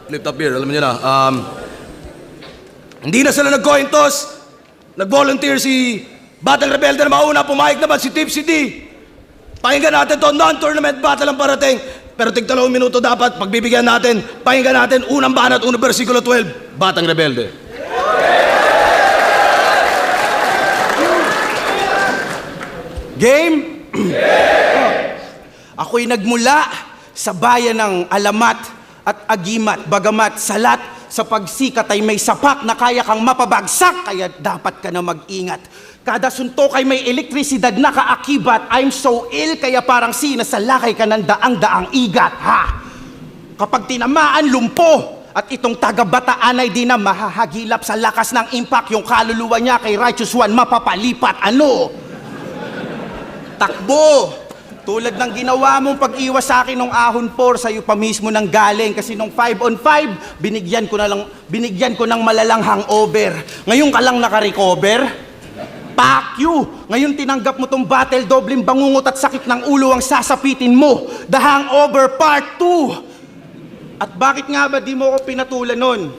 flip top beer, alam niyo na. Hindi na sila nag-coin toss. Nag-volunteer si Batang Rebelde na mauna, pumayag naman si Tipsy D. Pakinggan natin to, non-tournament battle ang parating. Pero tig 2 minuto dapat, pagbibigyan natin, pakinggan natin unang banat, unang versikulo 12, Batang Rebelde. Game? Ako'y nagmula sa bayan ng Alamat at Agimat, bagamat salat sa pagsikat ay may sapak na kaya kang mapabagsak, kaya dapat ka na mag-ingat. Kada suntok ay may elektrisidad na kaakibat. I'm so ill, kaya parang sinasalakay ka ng daang-daang igat, ha? Kapag tinamaan, lumpo. At itong taga-Bataan ay di na mahahagilap sa lakas ng impact. Yung kaluluwa niya kay Righteous One mapapalipat. Ano? Takbo! Tulad ng ginawa mong pag-iwas sa akin ng ahon 4, sa'yo pa mismo nang galing. Kasi nung 5-on-5, binigyan ko ng malalang hangover. Ngayon ka lang naka-recover? Fuck you! Ngayon tinanggap mo tong battle, dobleng bangungot at sakit ng ulo ang sasapitin mo. The Hangover Part 2! At bakit nga ba di mo ko pinatulan nun?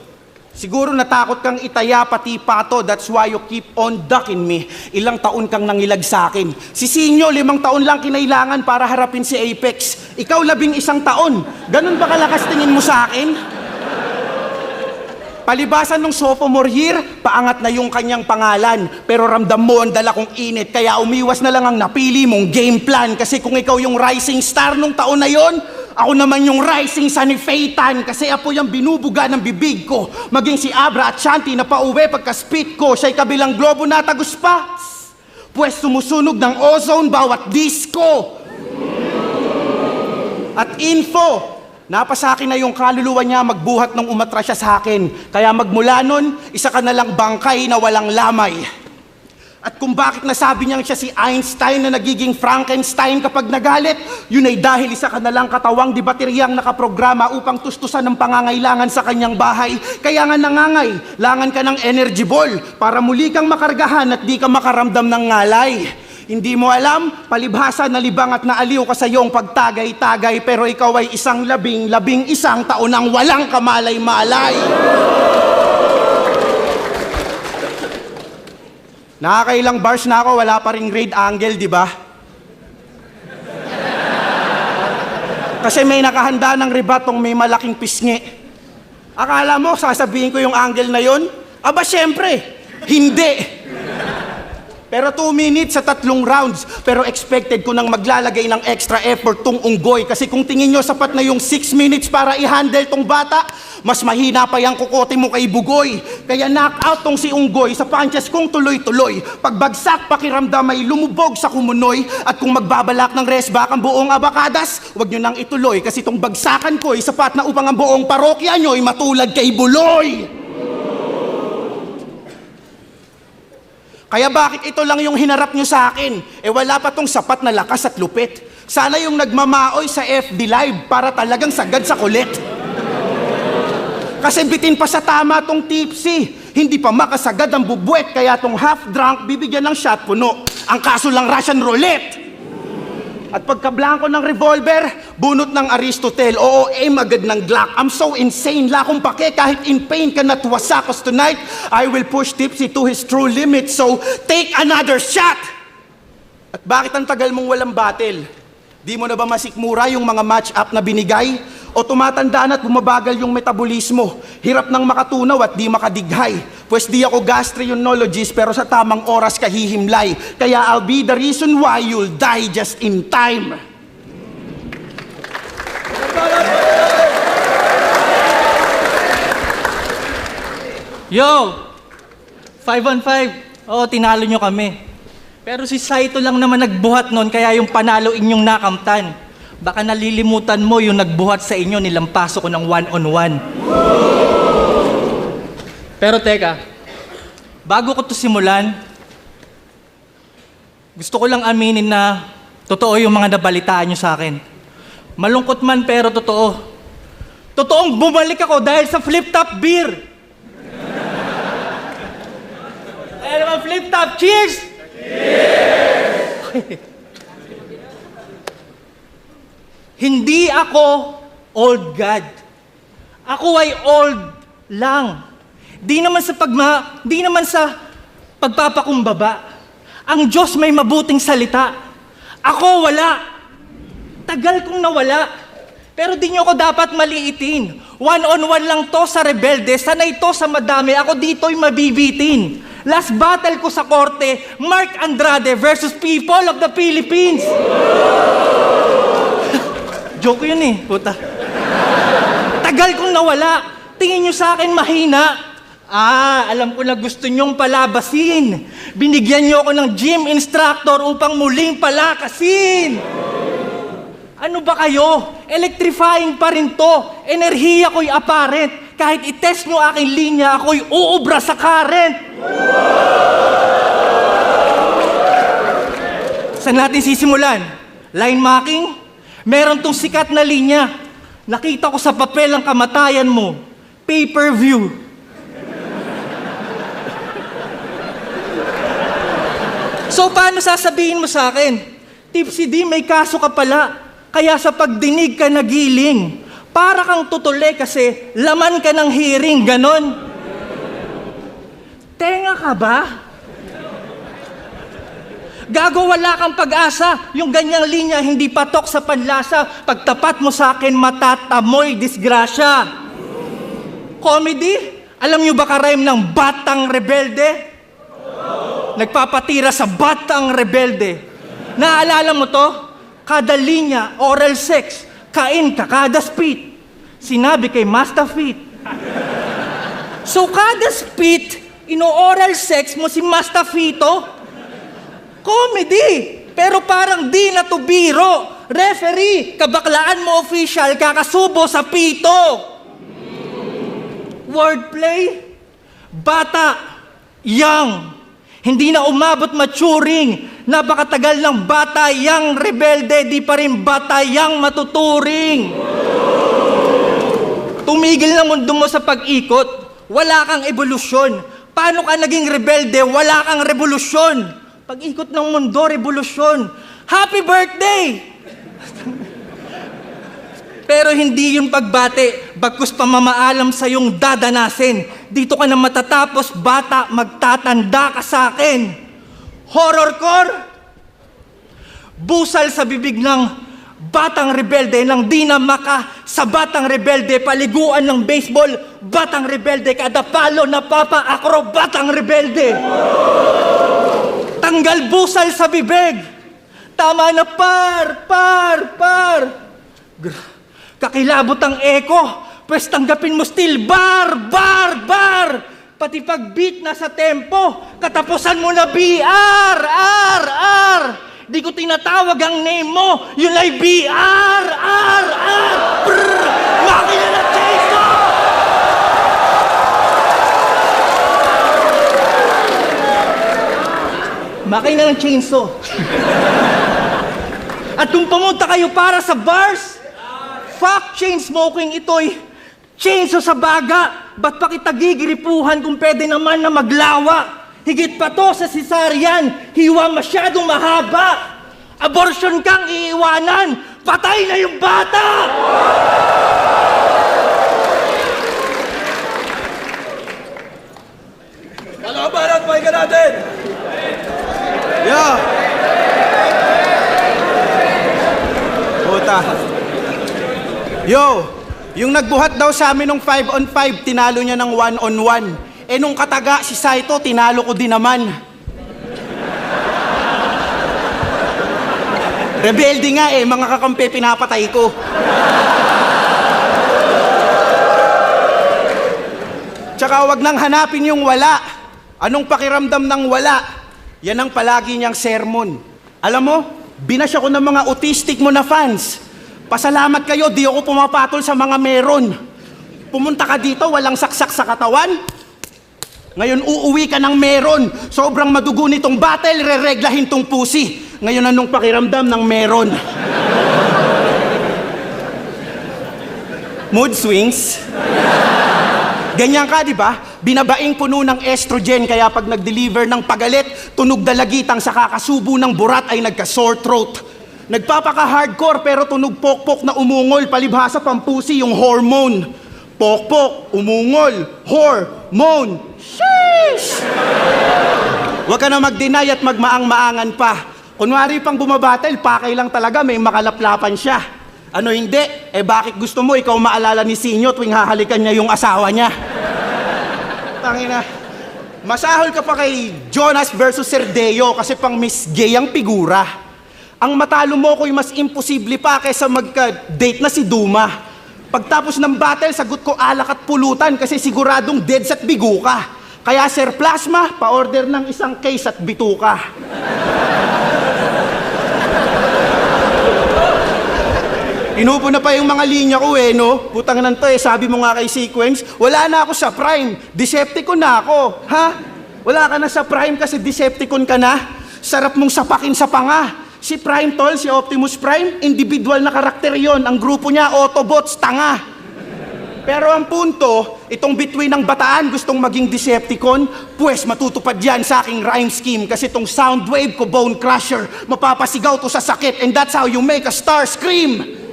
Siguro natakot kang itaya pati pato, that's why you keep on ducking me. Ilang taon kang nangilag sa akin. Si Sinyo, 5 taon lang kinailangan para harapin si Apex. Ikaw 11 taon. Ganun ba kalakas tingin mo sa akin? Palibasan ng sophomore year, paangat na yung kanyang pangalan. Pero ramdam mo ang dala kong init, kaya umiwas na lang ang napili mong game plan. Kasi kung ikaw yung rising star nung taon na yon, ako naman yung rising sun ni Phaeton, kasi apo yung binubuga ng bibig ko. Maging si Abra at Shanti na pauwi pagka-spit ko, siya'y kabilang globo na tagus pa. Pwes sumusunog ng ozone bawat disco. At info, napasa akin na yung kaluluwa niya magbuhat nung umatra siya sa akin. Kaya magmula nun, isa ka na lang bangkay na walang lamay. At kung bakit nasabi niyang siya si Einstein na nagiging Frankenstein kapag nagalit, yun ay dahil isa ka na lang katawang di bateryang nakaprograma upang tustusan ng pangangailangan sa kanyang bahay. Kaya nga nangangailangan ka ng energy ball para muli kang makargahan at di ka makaramdam ng ngalay. Hindi mo alam, palibhasa na libang at naaliw ka sa iyong pagtagay-tagay, pero ikaw ay isang labing taon ang walang kamalay-malay. Nakakailang bars na ako, wala pa ring grade angle, di ba? Kasi may nakahanda ng ribatong may malaking pisngi. Akala mo, sasabihin ko yung angle na yon? Aba, syempre, hindi. Pero 2 minutes sa 3 rounds. Pero expected ko nang maglalagay ng extra effort tong unggoy. Kasi kung tingin nyo sapat na yung 6 minutes para i-handle tong bata, mas mahina pa yung kukote mo kay Bugoy. Kaya knock-out tong si unggoy sa punches kong tuloy-tuloy. Pagbagsak, pakiramdam ay lumubog sa kumunoy. At kung magbabalak ng rest back ang buong abakadas, wag nyo nang ituloy. Kasi tong bagsakan ko ay sapat na upang ang buong parokya nyo ay matulad kay Buloy. Kaya bakit ito lang yung hinarap nyo sa akin? Eh wala pa tong sapat na lakas at lupit. Sana yung nagmamaoy sa FB Live para talagang sagad sa kulit. Kasi bitin pa sa tama tong tipsy. Hindi pa makasagad ang bubuet, kaya tong half drunk bibigyan ng shot puno. Ang kaso lang Russian roulette. At pagkablangko ng revolver, bunot ng Aristotle, oo, aim agad ng Glock. I'm so insane, lakong pake, kahit in pain ka natwasa. Cause tonight, I will push Tipsy to his true limit, so take another shot! At bakit ang tagal mong walang battle? Di mo na ba masikmura yung mga match-up na binigay? O tumatanda na at bumabagal yung metabolismo? Hirap nang makatunaw at di makadighay. Pwes di ako gastroenterologist pero sa tamang oras kahihimlay. Kaya I'll be the reason why you'll die just in time. Yo! 5-on-5. Oo, tinalo nyo kami. Pero si Saito lang naman nagbuhat nun, kaya yung panalo inyong nakamtan. Baka nalilimutan mo yung nagbuhat sa inyo, nilampaso ko ng 1-on-1. Pero teka, bago ko to simulan, gusto ko lang aminin na totoo yung mga nabalitaan nyo sa akin. Malungkot man pero totoo. Totoong bumalik ako dahil sa flip top beer. Dahil naman flip top, cheers! Hindi ako old god. Ako ay old lang. Di naman sa pagpapakumbaba. Ang Diyos may mabuting salita. Ako wala. Tagal kong nawala. Pero di nyo ako dapat maliitin. One-on-one lang to sa rebelde. Sanay to sa madami. Ako dito'y mabibitin. Last battle ko sa korte, Mark Andrade versus people of the Philippines. Joke yun eh, puta. Tagal kong nawala. Tingin nyo sa akin mahina. Alam ko na gusto nyong palabasin. Binigyan nyo ako ng gym instructor upang muling palakasin. Ano ba kayo? Electrifying pa rin to. Enerhiya ko'y apparent. Kahit itest nyo aking linya, ako'y uubra sa current. Saan natin sisimulan? Line marking? Meron tong sikat na linya. Nakita ko sa papel ang kamatayan mo. Pay-per-view. So, paano sasabihin mo sa akin? Tipsy D, may kaso ka pala. Kaya sa pagdinig ka nagiling. Para kang tutuli kasi laman ka ng hearing, ganon. Tenga ka ba? Gago, wala kang pag-asa. Yung ganyang linya hindi patok sa panlasa. Pagtapat mo sa akin, matatamoy disgrasya. Comedy? Alam nyo ba ka-rhyme ng batang rebelde? Nagpapatira sa batang rebelde. Naalala mo to? Kada linya, oral sex, kain ka kada spit. Sinabi kay Master Fit. So kada spit, ino-oral sex mo si Master Fito? Comedy! Pero parang di na to biro. Referee, kabaklaan mo official, kakasubo sa pito. Wordplay? Bata, young. Hindi na umabot maturing. Napakatagal ng bata yang rebelde, di pa rin bata yang matuturing. Tumigil na mundo mo sa pag-ikot. Wala kang evolusyon. Paano ka naging rebelde? Wala kang revolusyon. Pag-ikot ng mundo, revolusyon. Happy birthday! Pero hindi yung pagbate, bagkus pamamaalam sa iyong dadanasin. Dito ka na matatapos, bata, magtatanda ka sa akin. Horrorcore? Busal sa bibig ng batang rebelde nang di na maka sa batang rebelde, paliguan ng baseball, batang rebelde, kada palo na papa, akro, batang rebelde. Tanggal busal sa bibig. Tama na par. Kakilabot ang eko, pwes tanggapin mo still bar. Pati pag beat na sa tempo, katapusan mo na BR, R. Di ko tinatawag ang name mo, yun ay BR, R. Makina ng chainsaw! Makina ng chainsaw. At kung pumunta kayo para sa bars, fuck chain smoking, ito'y chainsaw sa baga. Ba't pa kita gigiripuhan kung pwede naman na maglawa? Higit pa to sa cesarean, hiwa masyadong mahaba. Abortion kang iiwanan, patay na yung bata! Kalabaran, pahinga natin! Yeah! Puta. Yo! Yung nagbuhat daw sa amin ng 5-on-5, tinalo niya ng 1-on-1. Eh nung kataga, si Saito, tinalo ko din naman. Rebelde nga eh, mga kakampi, pinapatay ko. Tsaka wag nang hanapin yung wala. Anong pakiramdam ng wala? Yan ang palagi niyang sermon. Alam mo, binasya ko ng mga autistic mo na fans. Pasalamat kayo, di ako pumapatol sa mga meron. Pumunta ka dito, walang saksak sa katawan. Ngayon uuwi ka ng meron. Sobrang madugo nitong battle, rereglahin tong pusi. Ngayon anong pakiramdam ng meron? Mood swings. Ganyan ka, di ba? Binabaing puno ng estrogen, kaya pag nag-deliver ng pagalit, tunog dalagitang sa kakasubo ng burat ay nagka-sore throat. Nagpapaka-hardcore pero tunog pokpok na umungol, palibhasa pampusi yung hormone. Pokpok, umungol, whore, moan. Sheesh! Huwag ka na mag-deny at magmaang-maangan pa. Kunwari pang bumabattle, pakay lang talaga, may makalaplapan siya. Ano hindi? Eh bakit gusto mo ikaw maalala ni Sinyo tuwing hahalikan niya yung asawa niya? Tangina. Masahol ka pa kay Jonas versus Cerdeo kasi pang Miss Gay ang figura. Ang matalo mo ko'y mas imposible pa kaysa magka-date na si Duma. Pagtapos ng battle, sagot ko alak at pulutan kasi siguradong deads at bigo ka. Kaya Sir Plasma, pa-order ng isang case at bituka. Inupo na pa yung mga linya ko no? Putang nan to sabi mo nga kay Sequence, wala na ako sa Prime, Decepticon na ako. Ha? Wala ka na sa Prime kasi Decepticon ka na? Sarap mong sapakin sa panga. Si Prime Tol, si Optimus Prime, individual na karakter yon. Ang grupo niya, Autobots, tanga. Pero ang punto, itong between ng bataan gustong maging Decepticon, pues matutupad yan sa aking rhyme scheme kasi itong sound wave ko, Bone Crusher, mapapasigaw to sa sakit and that's how you make a star scream.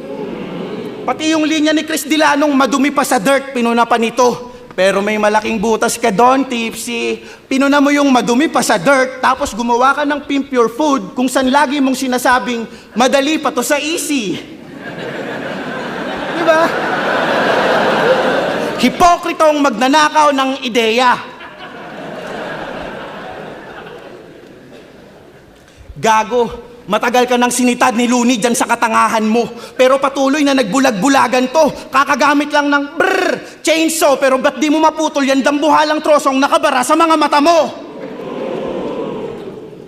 Pati yung linya ni Chris Dilanong madumi pa sa dirt, pinuna pa nito. Pero may malaking butas ka doon, Tipsy. Pinuna mo yung madumi pa sa dirt, tapos gumawa ka ng Pimp Your Food kung saan lagi mong sinasabing, madali pa to sa easy. Diba? Hipokritong magnanakaw ng ideya. Gago. Matagal ka nang sinitad ni Looney dyan sa katangahan mo. Pero patuloy na nagbulag-bulagan to. Kakagamit lang ng chainsaw. Pero ba't di mo maputol yan dambuhalang trosong nakabara sa mga mata mo?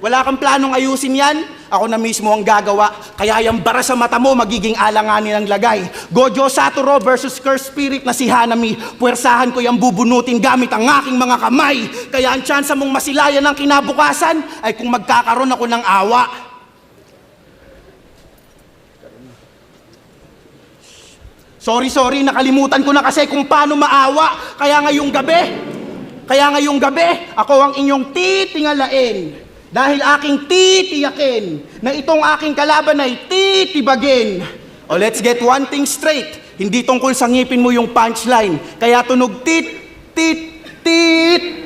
Wala kang planong ayusin yan? Ako na mismo ang gagawa. Kaya yung bara sa mata mo magiging alanganin ng lagay. Gojo Satoru versus Curse Spirit na si Hanami. Puwersahan ko yung bubunutin gamit ang aking mga kamay. Kaya ang tsansa mong masilayan ng kinabukasan ay kung magkakaroon ako ng awa. Sorry, nakalimutan ko na kasi kung paano maawa. Kaya ngayong gabi, ako ang inyong titingalain. Dahil aking titiyakin na itong aking kalaban ay titibagin. O let's get one thing straight. Hindi tungkol sa ngipin mo yung punchline. Kaya tunog tit,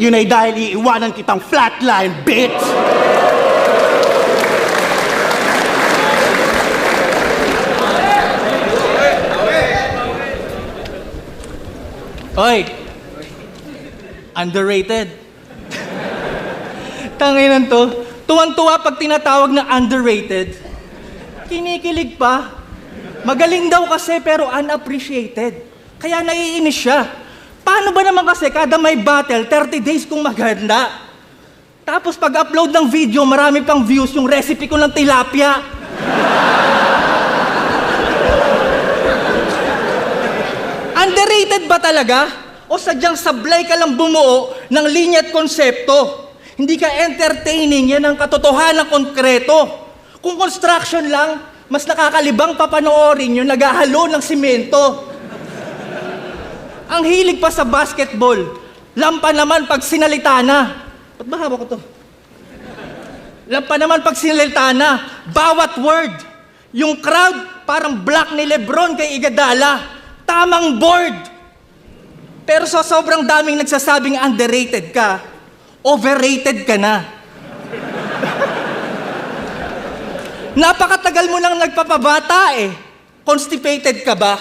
yun ay dahil iiwanan kitang flatline, bitch! Oy! Underrated. Tanginan to. Tuwang-tuwa pag tinatawag na underrated. Kinikilig pa. Magaling daw kasi pero unappreciated. Kaya naiinis siya. Paano ba naman kasi kada may battle, 30 days kung maganda? Tapos pag-upload ng video, marami pang views yung recipe ko ng tilapia. Underrated ba talaga? O sadyang sablay ka lang bumuo ng linya at konsepto? Hindi ka entertaining, yan ang katotohanan konkreto. Kung construction lang, mas nakakalibang papanoorin yung naghahalo ng simento. Ang hilig pa sa basketball, lampa naman pag sinalita na. Ba't ba hawak ko to? Lampa naman pag sinalita na, bawat word. Yung crowd, parang block ni Lebron kay Iguodala. Tamang board. Pero sa sobrang daming nagsasabing underrated ka, overrated ka na. Napakatagal mo nang nagpapabata eh. Constipated ka ba?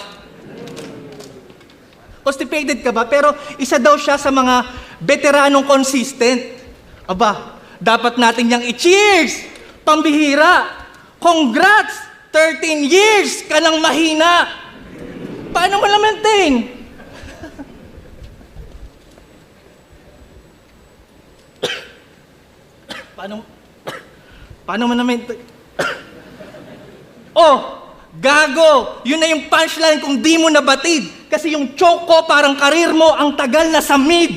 Constipated ka ba? Pero isa daw siya sa mga veteranong consistent. Aba, dapat natin niyang i-cheers! Pambihira! Congrats! 13 years ka nang mahina! Paano mo na-maintain? Paano mo na-maintain? Oh, gago! Yun na yung punchline kung di mo nabatid. Kasi yung choke ko parang karir mo ang tagal na sa mid.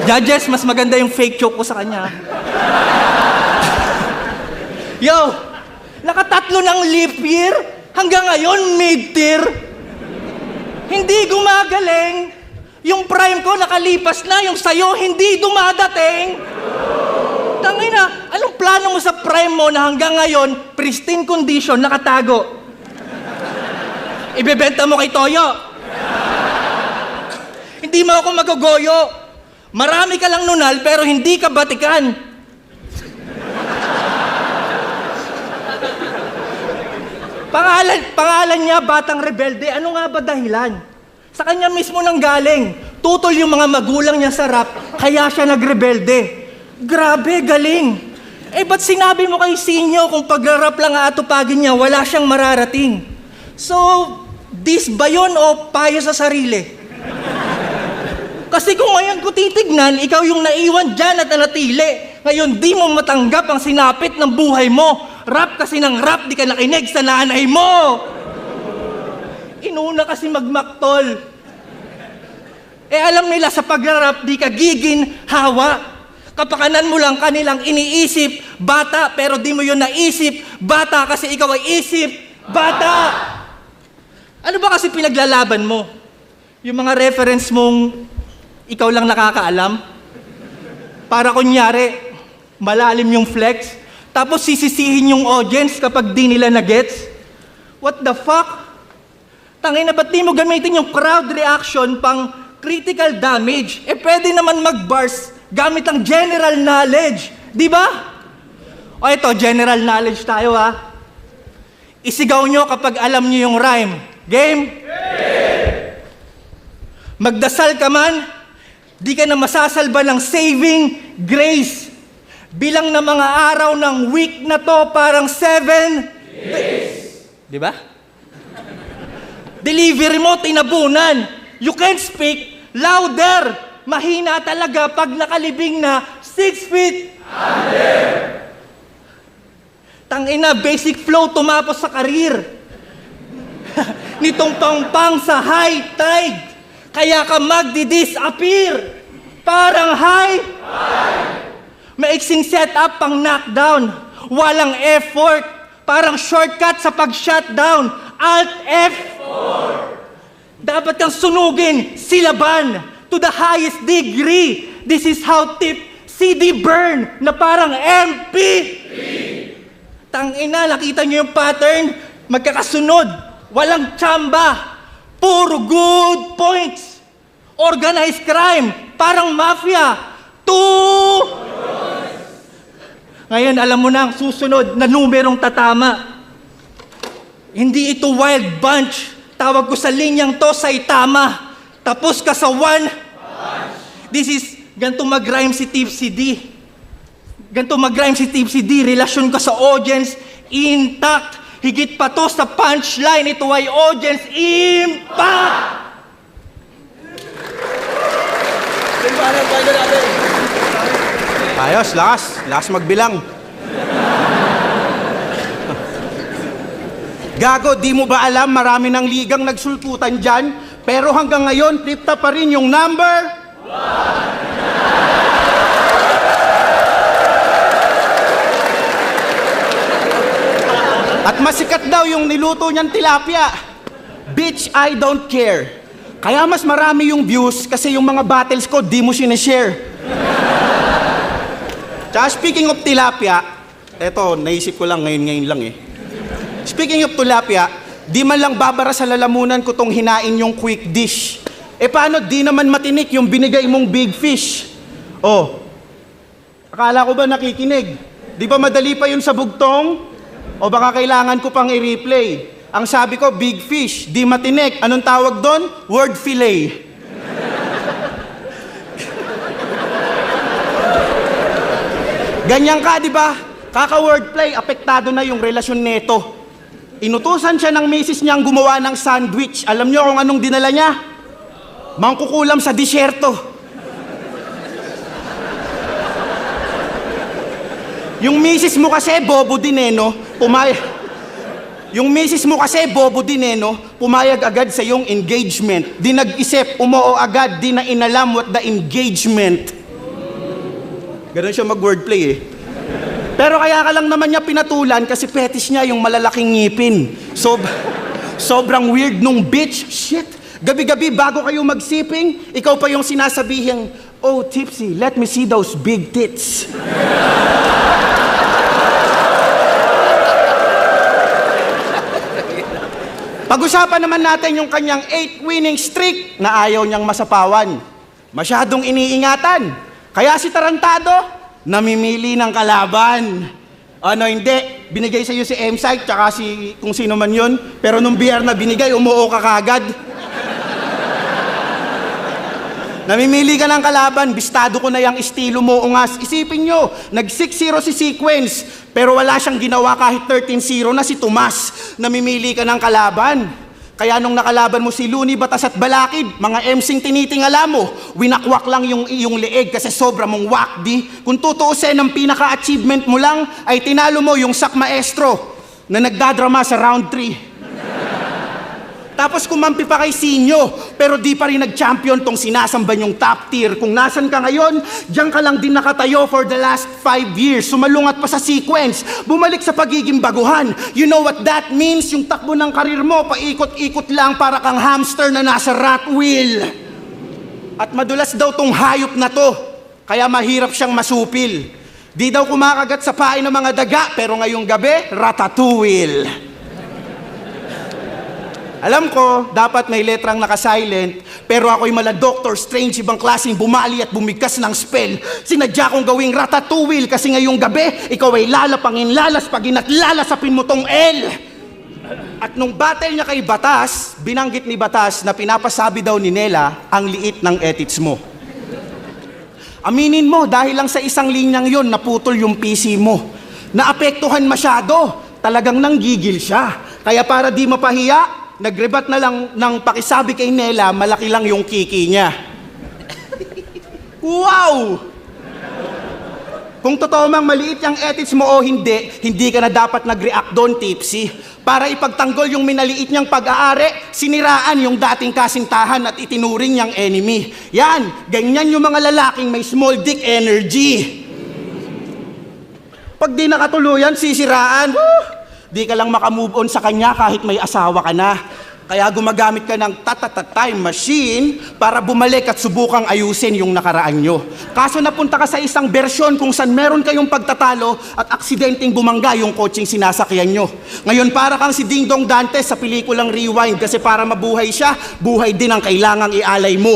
Judges, mas maganda yung fake choke ko sa kanya. Yo, nakatatlo ng leap year, hanggang ngayon mid-tier. Hindi gumagaling. Yung prime ko nakalipas na, yung sayo hindi dumadating. Tangina, anong plano mo sa prime mo na hanggang ngayon, pristine condition, nakatago? Ibebenta mo kay Toyo? Hindi mo ako magugoyo. Marami ka lang nunal pero hindi ka batikan. Pangalan niya, Batang Rebelde. Ano nga ba dahilan? Sa kanya mismo nang galing. Tutol yung mga magulang niya sa rap, kaya siya nagrebelde. Grabe, galing. Ba't sinabi mo kay Sinyo kung pag-rap lang aatupagin niya, wala siyang mararating? So, dis ba yun o payo sa sarili? Kasi kung ngayon ko titignan, ikaw yung naiwan dyan at nanatili. Ngayon, di mo matanggap ang sinapit ng buhay mo. Rap kasi ng rap, di ka nakinig sa nanay mo. Inuna kasi magmaktol. Alam nila sa pagrarap, di ka gigin, hawa. Kapakanan mo lang kanilang iniisip, bata, pero di mo yun naisip, bata kasi ikaw ay isip, bata. Ano ba kasi pinaglalaban mo? Yung mga reference mong ikaw lang nakakaalam? Para kunyari, malalim yung flex, tapos sisisihin yung audience kapag di nila na-gets? What the fuck? Tangina, ba't di mo gamitin yung crowd reaction pang critical damage? Pwede naman mag-bars gamit ang general knowledge. Di ba? O ito, general knowledge tayo ha. Isigaw nyo kapag alam nyo yung rhyme. Game? Magdasal ka man, di ka na masasalba ng saving grace. Bilang na mga araw ng week na to, parang 7 days. Di ba? Delivery mo, tinabunan. You can't speak louder. Mahina talaga pag nakalibing na 6 feet under. Tangina, basic flow tumapos sa karir. Nitong pangpang sa high tide. Kaya ka magdi-disappear. Parang high. Maiksing setup pang knockdown. Walang effort. Parang shortcut sa pag-shutdown. Alt F4. Dapat kang sunugin, silaban, to the highest degree. This is how tip CD burn na parang MP3. Tangina, nakita niyo yung pattern? Magkakasunod. Walang tsamba. Puro good points. Organized crime. Parang mafia. Ngayon, alam mo na ang susunod na numerong tatama. Hindi ito wild bunch. Tawag ko sa linyang to, Saitama. Tapos ka sa one. This is, ganito mag-rhyme si Tipsy D. Ganito mag-rhyme si Tipsy D. Relasyon ka sa audience, intact. Higit pa to sa punchline. Ito ay audience impact. Ayos, lakas magbilang. Gago, di mo ba alam marami ng ligang nagsulputan dyan? Pero hanggang ngayon, tripta pa rin yung number 1. At masikat daw yung niluto niyang tilapia. Bitch, I don't care. Kaya mas marami yung views kasi yung mga battles ko, di mo sinishare. Tsaka speaking of tilapia, eto, naisip ko lang ngayon lang eh. Speaking of tilapia, di man lang babara sa lalamunan ko tong hinain yung quick dish. Paano di naman matinik yung binigay mong big fish? Oh, akala ko ba nakikinig? Di ba madali pa yun sa bugtong? O baka kailangan ko pang i-replay? Ang sabi ko, big fish, di matinik. Anong tawag doon? Word fillet. Ganyan ka, di ba? Kaka-wordplay, apektado na yung relasyon neto. Inutusan siya ng misis niyang gumawa ng sandwich. Alam niyo kung anong dinala niya? Mangkukulam sa disyerto. Yung misis mo kasi, bobo din eh, no? Pumayag agad sa yung engagement. Di nag-isip, umoo agad, di na inalam what the engagement. Ganun siya mag-wordplay eh. Pero kaya ka lang naman niya pinatulan kasi fetish niya yung malalaking ngipin. Sobrang weird nung bitch. Shit. Gabi-gabi bago kayo magsiping, ikaw pa yung sinasabihing, Oh, Tipsy, let me see those big tits. Pag-usapan naman natin yung kanyang 8 winning streak na ayaw niyang masapawan. Masyadong iniingatan. Kaya si Tarantado, namimili ng kalaban. Ano, hindi. Binigay sa iyo si M-Psych, tsaka si kung sino man yun. Pero nung BR na binigay, umuo ka kagad. Namimili ka ng kalaban, bistado ko na yung estilo mo, ungas. Isipin nyo, nag-6-0 si Sequence, pero wala siyang ginawa kahit 13-0 na si Tomas. Namimili ka ng kalaban. Kaya nung nakalaban mo si Looney, Batas at Balakid, mga MCing tinitingala mo, winakwak lang yung iyong leeg kasi sobra mong wakdi. Kung tutuusin, ang pinaka-achievement mo lang ay tinalo mo yung Sak Maestro na nagdadrama sa round 3. Tapos kumampi pa kay Sinyo, pero di pa rin nag-champion tong sinasamba yung top tier. Kung nasan ka ngayon, diyan ka lang din nakatayo for the last 5 years. Sumalungat pa sa Sequence, bumalik sa pagiging baguhan. You know what that means? Yung takbo ng karir mo, paikot-ikot lang para kang hamster na nasa rat wheel. At madulas daw tong hayop na to, kaya mahirap siyang masupil. Di daw kumakagat sa pain ng mga daga, pero ngayong gabi, ratatouille. Alam ko, dapat may letrang naka-silent, pero ako'y mala Doctor Strange, ibang klaseng bumali at bumigkas ng spell. Sinadya kong gawing ratatouille kasi ngayong gabi, ikaw ay lalapangin, lalaspagin at lalasapin mo tong L. At nung battle niya kay Batas, binanggit ni Batas na pinapasabi daw ni Nela ang liit ng edits mo. Aminin mo, dahil lang sa isang linyang yon, naputol yung PC mo. Naapektuhan masyado, talagang nanggigil siya. Kaya para di mapahiya, nagrebat na lang ng pakisabi kay Nela, malaki lang yung kiki niya. Wow! Kung totoo mang maliit yung edits mo o hindi, hindi ka na dapat nag-react doon, Tipsy. Para ipagtanggol yung minaliit niyang pag-aari, siniraan yung dating kasintahan at itinuring niyang enemy. Yan, ganyan yung mga lalaking may small dick energy. Pag di nakatuluyan, sisiraan. Di ka lang makamove on sa kanya kahit may asawa ka na. Kaya gumagamit ka ng time machine para bumalik at subukang ayusin yung nakaraan nyo. Kaso napunta ka sa isang bersyon kung saan meron kayong pagtatalo at aksidenteng bumangga yung kotseng sinasakyan nyo. Ngayon para kang si Ding Dong Dantes sa pelikulang Rewind kasi para mabuhay siya, buhay din ang kailangang ialay mo.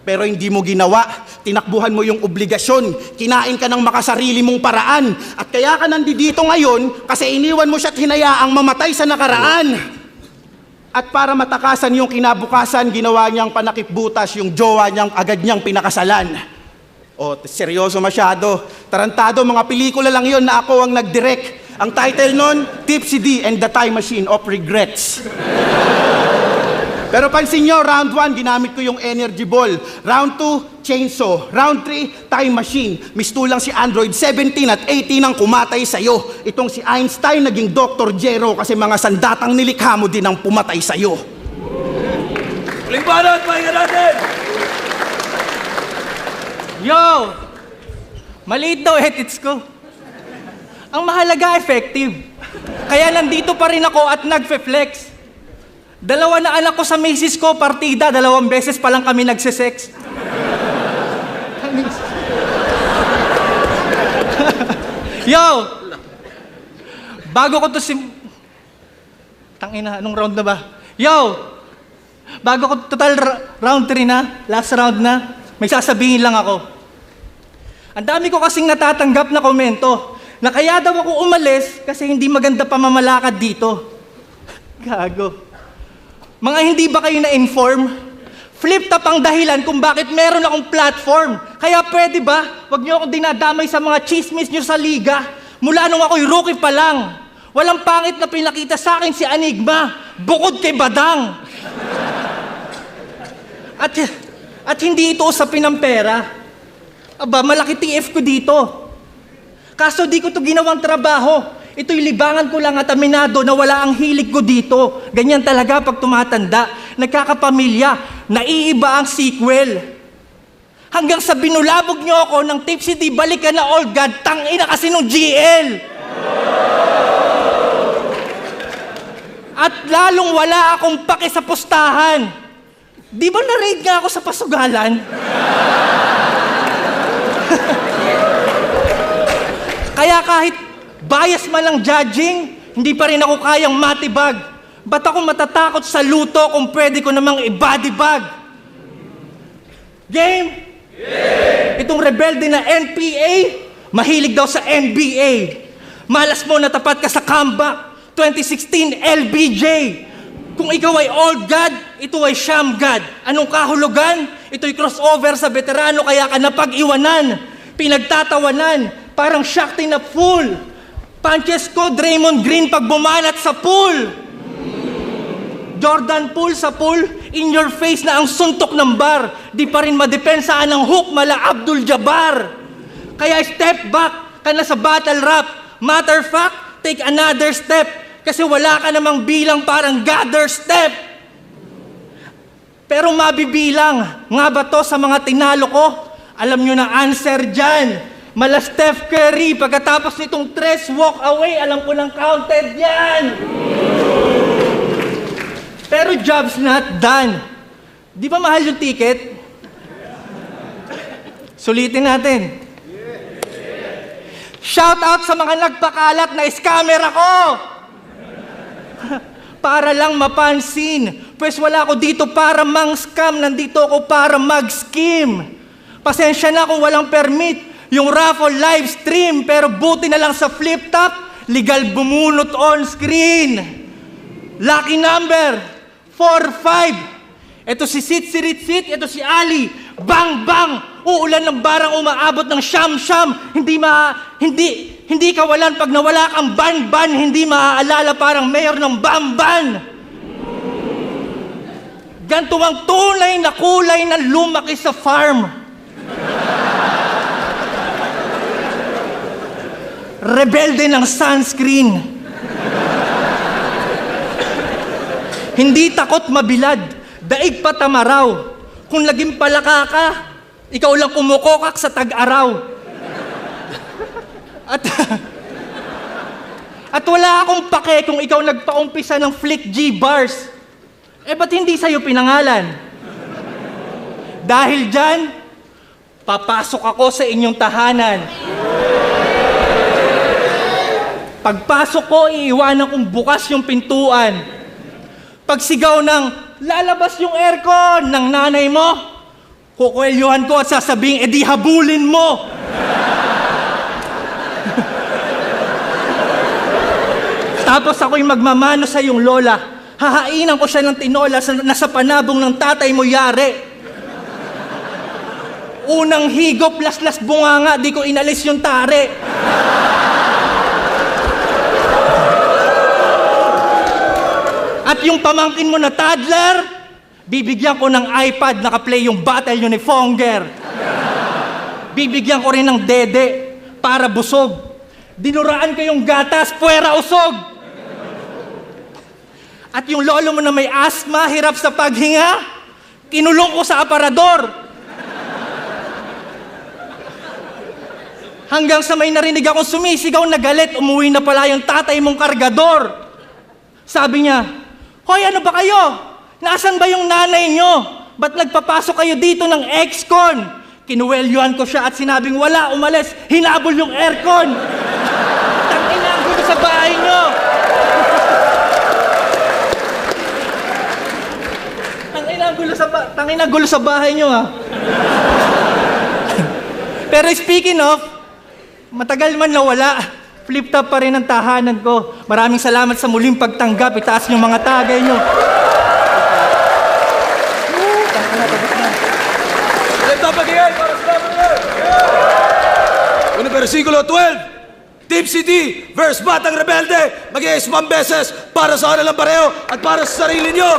Pero hindi mo ginawa. Tinakbuhan mo yung obligasyon. Kinain ka ng makasarili mong paraan. At kaya ka nandito ngayon kasi iniwan mo siya at hinayaang mamatay sa nakaraan. At para matakasan yung kinabukasan, ginawa niyang panakipbutas yung jowa niyang agad niyang pinakasalan. O, seryoso masyado. Tarantado, mga pelikula lang yon na ako ang nag-direct. Ang title nun, Tipsy D and the Time Machine of Regrets. Pero pansin nyo, round 1, ginamit ko yung energy ball. Round 2, chainsaw. Round 3, time machine. Mistulang si Android 17 at 18 ang kumatay sa'yo. Itong si Einstein naging Dr. Jero kasi mga sandatang nilikha mo din ang pumatay sa'yo. Huling banat, pahinga natin! Yo! Maliit daw edits ko. Ang mahalaga, effective. Kaya nandito pa rin ako at nagfe-flex. 2 na anak ko sa misis ko, partida, 2 beses pa lang kami nagsisex. Yo! Bago ko to Tangina, anong round na ba? Yo! Bago ko total round 3 na, last round na, may sasabihin lang ako. Ang dami ko kasing natatanggap na komento na kaya daw ako umalis kasi hindi maganda pamamalakad dito. Gago. Mga hindi ba kayo na-inform? Flip top ang dahilan kung bakit meron akong platform. Kaya pwede ba, wag niyo akong dinadamay sa mga chismis niyo sa liga. Mula nung ako'y rookie pa lang. Walang pangit na pinakita sa akin si Enigma, bukod kay Badang. At hindi ito usapin ng pera. Aba, malaki TF ko dito. Kaso di ko to ginawang trabaho. Ito'y libangan ko lang at aminado na wala ang hilig ko dito. Ganyan talaga pag tumatanda. Nagkakapamilya. Naiiba ang sequel. Hanggang sa binulabog niyo ako ng Tipsy D, balik ka na all God, tangina kasi nung GL. At lalong wala akong pake sa pustahan. Di ba na-raid nga ako sa pasugalan? Kaya kahit bias man ang judging, hindi pa rin ako kayang matibag. Ba't ako matatakot sa luto kung pwede ko namang i-body bag? Game? Itong rebelde na NPA, mahilig daw sa NBA. Malas mo na tapat ka sa comeback. 2016 LBJ. Kung ikaw ay old god, ito ay sham god. Anong kahulugan? Ito'y crossover sa veterano kaya ka napag-iwanan. Pinagtatawanan, parang Shakti na fool. Punches ko, Draymond Green pag bumanat sa pool. Jordan Poole sa pool, in your face na ang suntok ng bar. Di pa rin madepensaan ng hook mala Abdul Jabbar. Kaya step back ka na sa battle rap. Matter fact, take another step. Kasi wala ka namang bilang parang gather step. Pero mabibilang, nga ba to sa mga tinalo ko? Alam nyo na answer dyan. Mala Steph Curry, pagkatapos nitong 3 walk away, alam ko nang counted yan. Pero job's not done. Di ba mahal yung ticket? Sulitin natin. Shout out sa mga nagpakalat na scammer ako! Para lang mapansin. Pwes wala ako dito para mang-scam. Nandito ako para mag-scheme. Pasensya na kung walang permit yung raffle live stream. Pero buti na lang sa flip top, legal bumunot on screen. Lucky number 4-5. Ito si Sit, ito si Ali. Bang, bang! Uulan ng barang umaabot ng siyam-siyam. Hindi kawalan pag nawala kang ban-ban. Hindi maaalala parang mayor ng Bamban. Ganto ang tunay na kulay na lumaki sa farm. Rebelde ng sunscreen. Hindi takot mabilad, daig pa tamaraw. Kung laging palaka ka, ikaw lang kumukokak sa tag-araw. At wala akong pake kung ikaw nagpaumpisa ng Flick G bars. Eh ba't hindi sa'yo pinangalan? Dahil dyan, papasok ako sa inyong tahanan. Pagpasok ko, iiwanan kong bukas yung pintuan. Pagsigaw ng lalabas yung aircon ng nanay mo, kukwelyuhan ko at sasabing, edi habulin mo. Tapos ako'y magmamano sa iyong lola. Hahainan ko siya ng tinola na sa panabong ng tatay mo yari. Unang higop, las-las bunganga, di ko inalis yung tare. At yung pamangkin mo na toddler, bibigyan ko ng iPad, naka-play yung battle yun ni Fonger. Bibigyan ko rin ng dede para busog. Dinuraan ko yung gatas, puwera usog. At yung lolo mo na may asthma, hirap sa paghinga, kinulong ko sa aparador. Hanggang sa may narinig akong sumisigaw na galit, umuwi na pala yung tatay mong kargador. Sabi niya, hoy, ano ba kayo? Nasaan ba yung nanay nyo? Ba't nagpapasok kayo dito ng ex-con? Kinuwelyuhan ko siya at sinabing wala, umalis, hinabol yung aircon. Tangina ang gulo sa bahay nyo. Tangina ang gulo sa bahay nyo, ha. Pero speaking of, matagal man nawala, flip top pa rin ang tahanan ko. Maraming salamat sa muling pagtanggap. Itaas niyo mga tagay niyo. Flip top magigay para sa Lord. Unang versikulo 12. Tipsy D versus Batang Rebelde. Mag-iis 1 beses para sa kanilang pareho at para sa sarili niyo.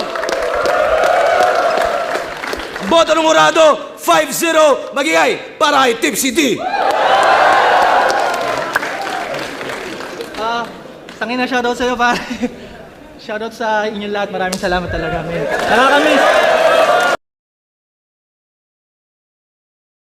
Boto ng urado, 5-0. Magigay para kay Tipsy D. Tangina, shoutout sa'yo, pare. Shoutout sa inyong lahat. Maraming salamat talaga, man. Nakakamiss.